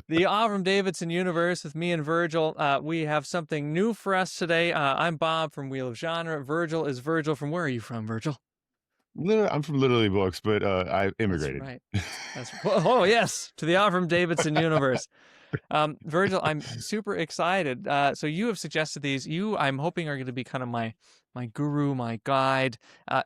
The Avram Davidson universe with me and Virgil. We have something new for us today. I'm Bob from Wheel of Genre. Virgil is Virgil from, where are you from, Virgil? I'm from Literally Books, but I That's immigrated. right. Oh yes, to the Avram Davidson universe. Virgil, I'm super excited. So you have suggested these. I'm hoping, are going to be kind of my guru, my guide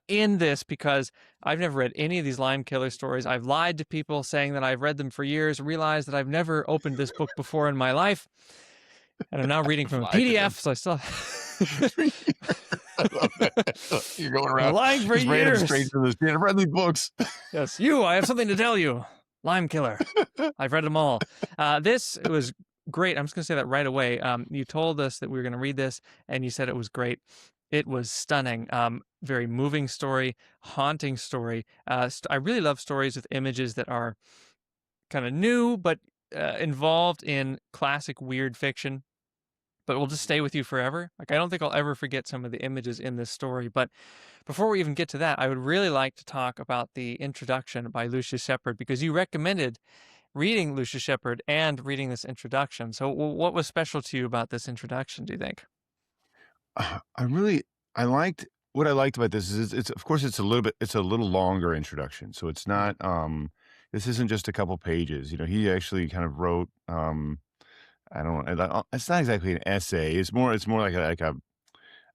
in this, because I've never read any of these Limekiller stories. I've lied to people saying that I've read them for years, realized that I've never opened this book before in my life, and I'm now reading from a Lied to them. PDF. So I still I love that. You're going I'm around lying for just random years. strangers in the street. I've read these books. Yes, I have something to tell you. Limekiller. I've read them all. It was great. I'm just going to say that right away. You told us that we were going to read this, and you said it was great. It was stunning. Very moving story, haunting story. I really love stories with images that are kind of new, but involved in classic weird fiction, but will just stay with you forever. Like, I don't think I'll ever forget some of the images in this story. But before we even get to that, I would really like to talk about the introduction by Lucius Shepard, because you recommended reading Lucius Shepard and reading this introduction. So what was special to you about this introduction, do you think? I liked what I liked about this is it's of course it's a little longer introduction. So it's not this isn't just a couple pages. He actually kind of wrote I don't know. It's not exactly an essay. It's more like a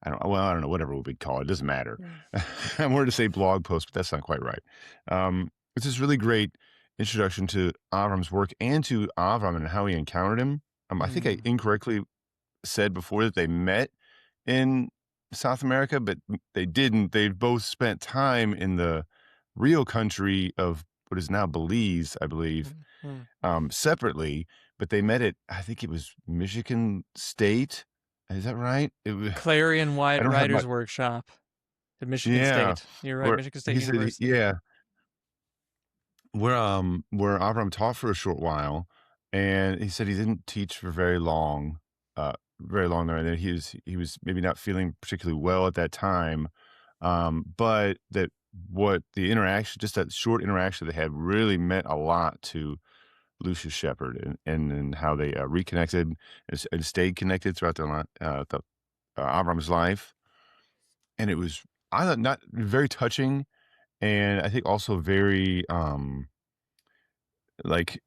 I don't know, whatever we call it. It doesn't matter. I wanted to say blog post, but that's not quite right. It's this really great introduction to Avram's work and to Avram and how he encountered him. I think I incorrectly said before that they met in South America, but they didn't. They both spent time in the real country of what is now Belize, I believe, separately, but they met at, I think it was Michigan State. Is that right? It was Clarion I don't have my Writers Workshop at Michigan yeah. State. You're right, Where Michigan State he said, University. yeah, where Avram taught for a short while, and he said he didn't teach for very long there, and that he was maybe not feeling particularly well at that time, but that what the interaction, just that short interaction they had, really meant a lot to Lucius Shepard, and how they reconnected and stayed connected throughout Avram's life, and it was, I thought, not very touching, and I think also very like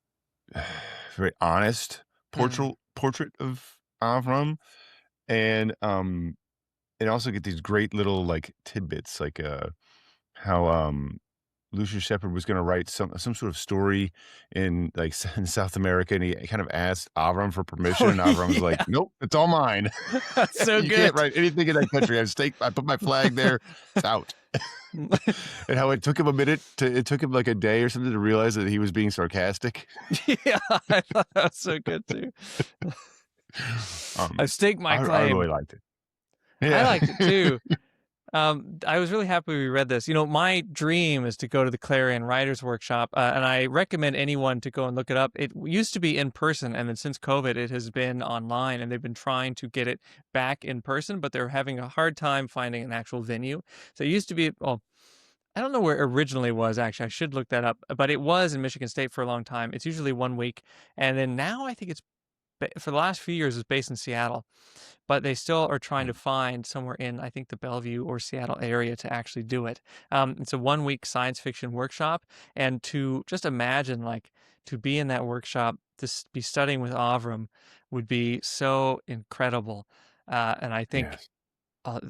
very honest portrait of Avram, and also get these great little like tidbits, like how Lucius Shepard was going to write some sort of story in like in South America, and he kind of asked Avram for permission, Oh, and Avram's like, yeah. "Nope, it's all mine. That's so You good. can't write anything in that country. I put my flag there. It's out." And how it took him it took him like a day or something to realize that he was being sarcastic. Yeah, I thought that was so good too. I've staked my I claim. really liked it. I Yeah. liked it too. I was really happy we read this. My dream is to go to the Clarion Writers Workshop, and I recommend anyone to go and look it up. It used to be in person, and then since COVID, it has been online, and they've been trying to get it back in person, but they're having a hard time finding an actual venue. So it used to be, well, I don't know where it originally was, actually. I should look that up, but it was in Michigan State for a long time. It's usually 1 week, and then now I think for the last few years, it's based in Seattle, but they still are trying to find somewhere in, I think, the Bellevue or Seattle area to actually do it. It's a 1 week science fiction workshop, and to just imagine, like, to be in that workshop, to be studying with Avram would be so incredible. And I think Yes.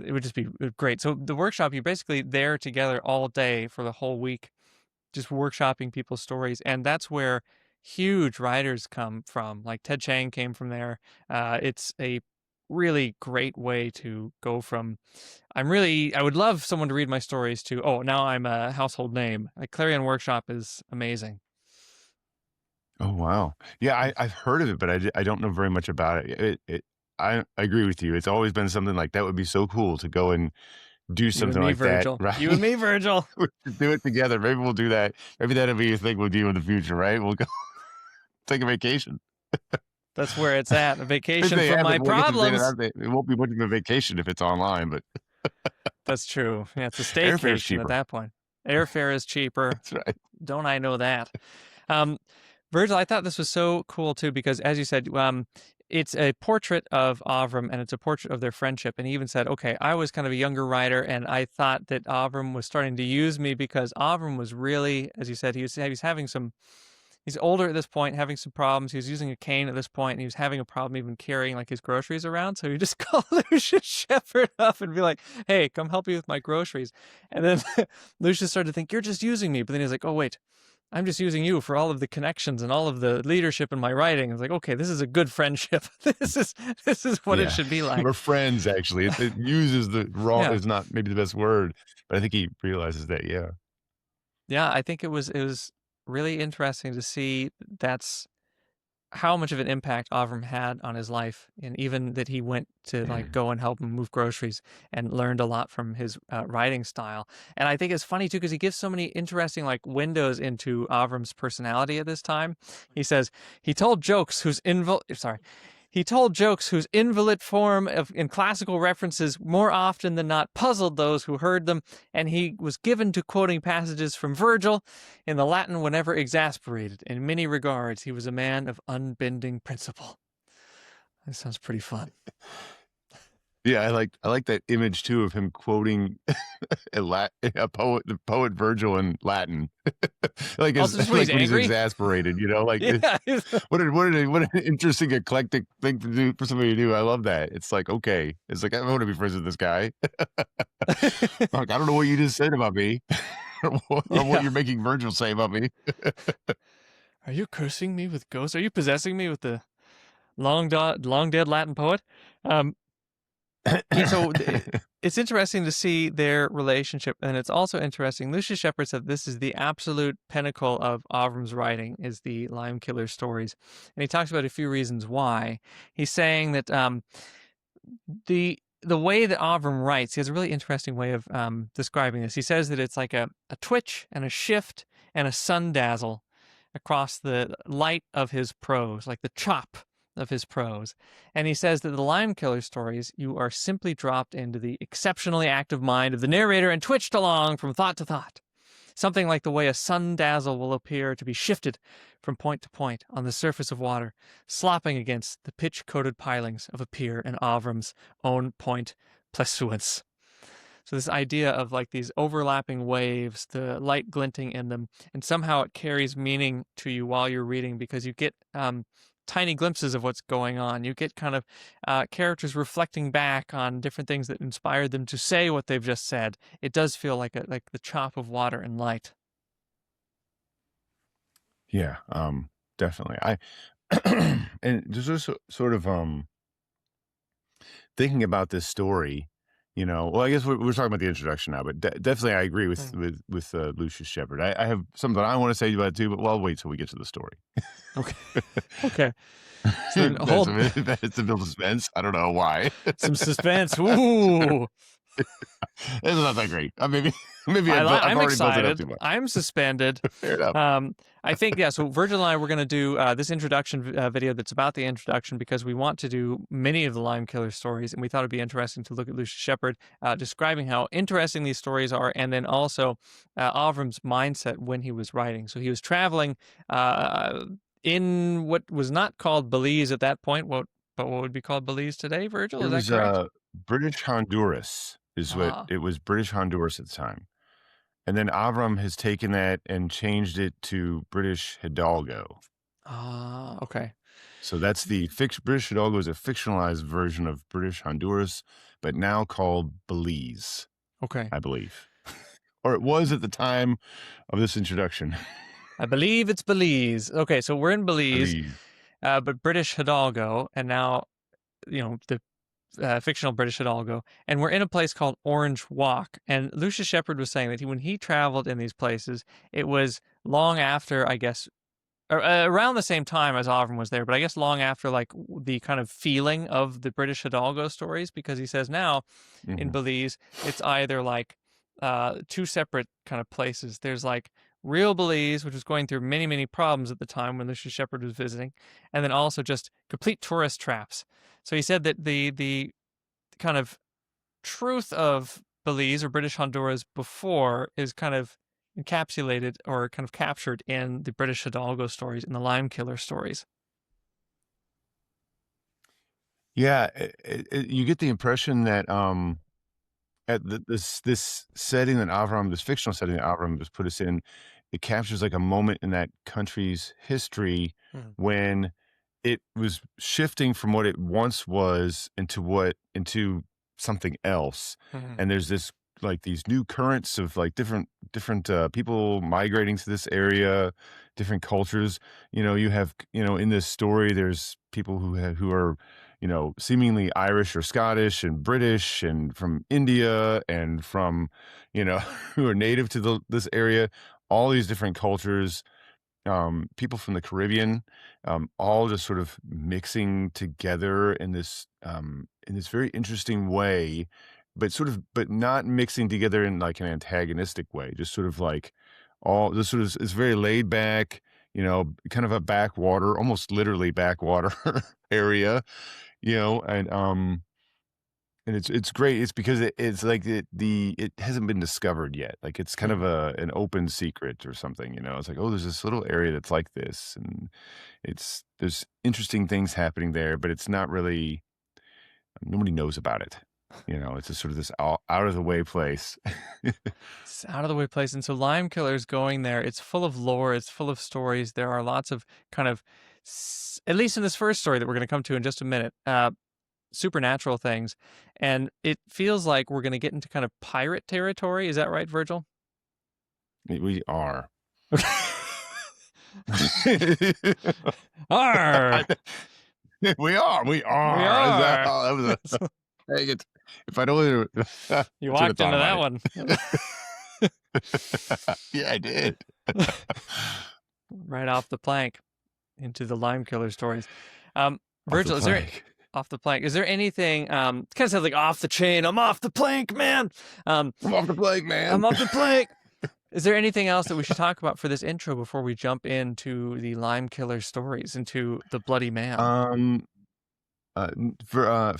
it would just be great. So the workshop, you're basically there together all day for the whole week, just workshopping people's stories. And that's where huge writers come from. Like Ted Chiang came from there. It's a really great way to go from, I would love someone to read my stories, to, oh, now I'm a household name. Like, Clarion Workshop is amazing. Oh, wow. Yeah, I've heard of it, but I don't know very much about it. I agree with you. It's always been something like that would be so cool to go and do You and something me, like that, Virgil. right? You and me, Virgil. We should do it together. Maybe we'll do that. Maybe that'll be a thing we'll do in the future, right? We'll go take a vacation. That's where it's at. A If vacation they from have my it, we'll get to do problems. that. It won't be much of a vacation if it's online, but That's true. Yeah, it's a airfare's staycation at cheaper. that point. Airfare is cheaper. That's right. Don't I know that? Um, Virgil, I thought this was so cool too because, as you said, it's a portrait of Avram and it's a portrait of their friendship. And he even said, "Okay, I was kind of a younger writer, and I thought that Avram was starting to use me because Avram was really, as you said, he's having some. He's older at this point, having some problems. He was using a cane at this point, and he was having a problem even carrying like his groceries around. So he just called Lucius Shepard up and be like, "Hey, come help me with my groceries." And then Lucius started to think, "You're just using me," but then he's like, "Oh wait." I'm just using you for all of the connections and all of the leadership in my writing. It's like, okay, this is a good friendship. This is what it Yeah, should be like. we're friends. Actually, it uses the wrong Yeah, is not maybe the best word, but I think he realizes that. Yeah, yeah. I think it was really interesting to see that's how much of an impact Avram had on his life, and even that he went to like go and help him move groceries and learned a lot from his writing style. And I think it's funny too because he gives so many interesting like windows into Avram's personality at this time. He says he told jokes whose he told jokes whose invalid form in classical references more often than not puzzled those who heard them, and he was given to quoting passages from Virgil in the Latin whenever exasperated. In many regards, he was a man of unbending principle. That sounds pretty fun. yeah. I like that image too of him quoting the poet Virgil in Latin, like Also, just when he's like when he's angry. exasperated. Like Yeah. what an interesting eclectic thing to do for somebody to do. I love that. It's like okay, it's like I want to be friends with this guy. Like I don't know what you just said about me, or what Yeah. you're making Virgil say about me. Are you cursing me with ghosts? Are you possessing me with the long dead Latin poet? Um, Yeah, so it's interesting to see their relationship, and it's also interesting. Lucius Shepard said this is the absolute pinnacle of Avram's writing, is the Limekiller stories, and he talks about a few reasons why. He's saying that the way that Avram writes, he has a really interesting way of describing this. He says that it's like a twitch and a shift and a sun dazzle across the light of his prose, like the chop of his prose. And he says that the Limekiller stories, you are simply dropped into the exceptionally active mind of the narrator and twitched along from thought to thought. Something like the way a sun dazzle will appear to be shifted from point to point on the surface of water, slopping against the pitch-coated pilings of a pier in Avram's own Point Pleasance. So this idea of like these overlapping waves, the light glinting in them, and somehow it carries meaning to you while you're reading because you get tiny glimpses of what's going on. You get kind of characters reflecting back on different things that inspired them to say what they've just said. It does feel like the chop of water and light. Yeah, definitely. I and just sort of thinking about this story, well, I guess we're talking about the introduction now, but definitely I agree with Mm. with Lucius Shepard. I have something I want to say about it too, but well, I'll wait till we get to the story. Okay. Okay. So then hold That's to build suspense. I don't know why. some suspense. Ooh. It's not that great. Maybe I've I'm already built it up excited. too much. I'm suspended. Fair enough. I think, yeah, so Virgil and I, we're going to do this introduction video that's about the introduction because we want to do many of the Limekiller stories, and we thought it'd be interesting to look at Lucius Shepard describing how interesting these stories are, and then also Avram's mindset when he was writing. So he was traveling in what was not called Belize at that point, but what would be called Belize today, Virgil? It Is that was correct? British Honduras is what Ah, it was. British Honduras at the time. And then Avram has taken that and changed it to British Hidalgo. okay. So that's the British Hidalgo is a fictionalized version of British Honduras, but now called Belize, Okay. I believe. Or it was at the time of this introduction. I believe it's Belize. Okay, so we're in Belize, Belize. but British Hidalgo, and now, the fictional British Hidalgo, and we're in a place called Orange Walk. And Lucius Shepard was saying that when he traveled in these places, it was long after, I guess, or, around the same time as Avram was there, but I guess long after like the kind of feeling of the British Hidalgo stories, because he says now in Mhm. Belize, it's either like two separate kind of places. There's like real Belize, which was going through many, many problems at the time when Lucius Shepard was visiting, and then also just complete tourist traps. So he said that the kind of truth of Belize or British Honduras before is kind of encapsulated or kind of captured in the British Hidalgo stories, in the Limekiller stories. Yeah, you get the impression that at this setting that Avram, this fictional setting that Avram has put us in, it captures like a moment in that country's history Mhm. when it was shifting from what it once was into something else. Mhm. And there's this like these new currents of like different people migrating to this area, different cultures. You have in this story there's people who are seemingly Irish or Scottish and British and from India and from who are native to this area, all these different cultures, people from the Caribbean, all just sort of mixing together in this very interesting way, but not mixing together in like an antagonistic way. Just sort of like all this sort of is very laid back, kind of a backwater, almost literally backwater area, and it's great. It's because it's like it hasn't been discovered yet. Like it's kind of Mhm. an open secret or something. It's like, oh, there's this little area that's like this, and there's interesting things happening there, but it's not really nobody knows about it. It's just sort of this out of the way place. It's out of the way place. And so Limekiller is going there. It's full of lore. It's full of stories. There are lots of kind of, at least in this first story that we're going to come to in just a minute, supernatural things. And it feels like we're going to get into kind of pirate territory. Is that right, Virgil? We are. Arr! We are. We We are. That are. was dang it. If I'd only You walked into that one. Yeah, I did. Right off the plank into the Limekiller stories. Virgil, is there off the plank? Is there anything kind of sounds like off the chain? I'm off the plank, man. I'm off the plank, man. I'm off the plank. Is there anything else that we should talk about for this intro before we jump into the Limekiller stories, into the Bloody Man? For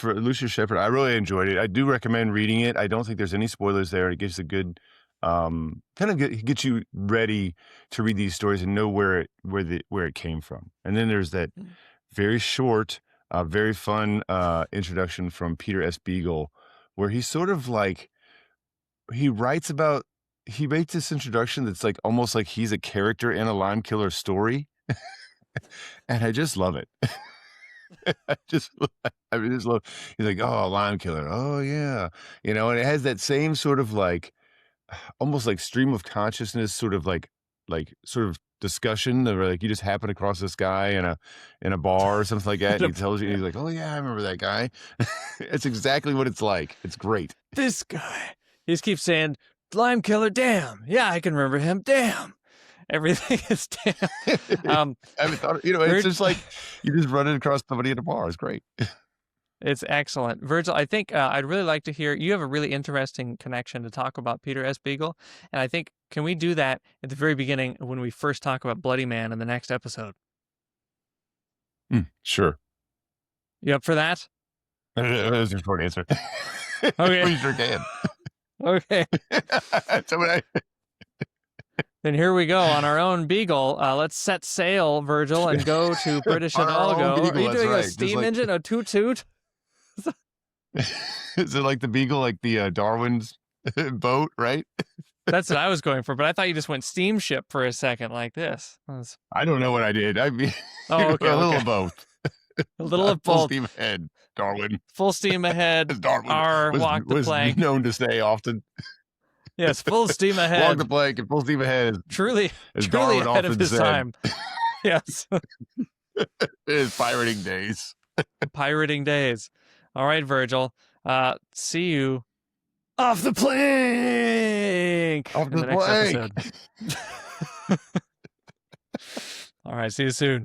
Lucius Shepard, I really enjoyed it. I do recommend reading it. I don't think there's any spoilers there. It gives a good kind of get you ready to read these stories and know where it came from. And then there's that very short, very fun introduction from Peter S. Beagle, where he's sort of like he makes this introduction that's like almost like he's a character in a Limekiller story, and I just love it. I just love. He's like, oh, Limekiller. Oh yeah, and it has that same sort of like, almost like stream of consciousness, sort of like sort of discussion, or like you just happen across this guy in a bar or something like that, and he tells you, and he's like, oh yeah, I remember that guy. It's exactly what it's like. It's great. This guy. He just keeps saying, Limekiller, damn. Yeah, I can remember him. Damn. Everything is damn. I haven't thought, it's just like you just run it across somebody at a bar. It's great. It's excellent. Virgil, I think I'd really like to hear, you have a really interesting connection to talk about Peter S. Beagle. And I think, can we do that at the very beginning when we first talk about Bloody Man in the next episode? Sure. You up for that? That's your short answer. Okay. We sure can. Okay. So Then here we go on our own Beagle. Let's set sail, Virgil, and go to British Hidalgo. Beagle, are you doing right. a steam engine, a toot toot? Is it like the Beagle, like the Darwin's boat, right? That's what I was going for, but I thought you just went steamship for a second like this. I don't know what I did. I mean, okay, a little of both. A little of Full both. steam ahead, Darwin. Full steam ahead. Darwin walk the plank. Known to say often. Yes, full steam ahead. Walk the plank and full steam ahead. Truly Darwin ahead of his time. Yes. His pirating days. Pirating days. All right, Virgil. See you off the plank. Off the next plank. episode. All right, see you soon.